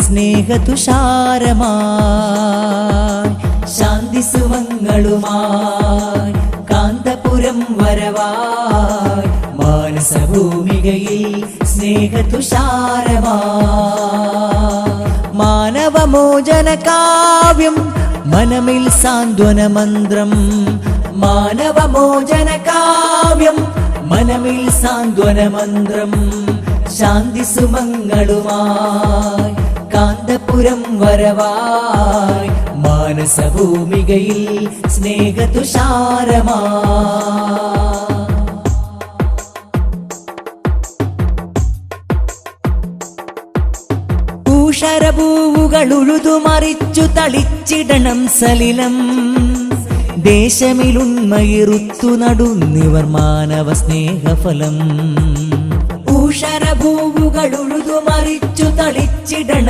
സ്നേഹതുഷാരമായി ശാന്തി സുമങ്ങളുമായി കാന്തപുരം വരവായി മാനസഭൂമികയിൽ സ്നേഹതുഷാരമായി മാനവമോചന കാവ്യം മനമിൽ സാന്ത്വന മന്ത്രം മാനവമോചന കാവ്യം മനമിൽ സാന്ത്വന മന്ത്രം ശാന്തി സുമങ്ങളുമായി കാന്തപുരം വരവായി മാനസഭൂമികയിൽ സ്നേഹതുഷാരമായി ൂഷരഭൂവുകൾ ഉഴുതുമറിച്ചു തളിച്ചിടണം സലിലം ദേശമിലുണ്മയിരുത്തു നടുന്നിവർ മാനവ സ്നേഹഫലം ഊഷരഭൂവുകൾ ഉഴുതുമറിച്ചു തളിച്ചിടണം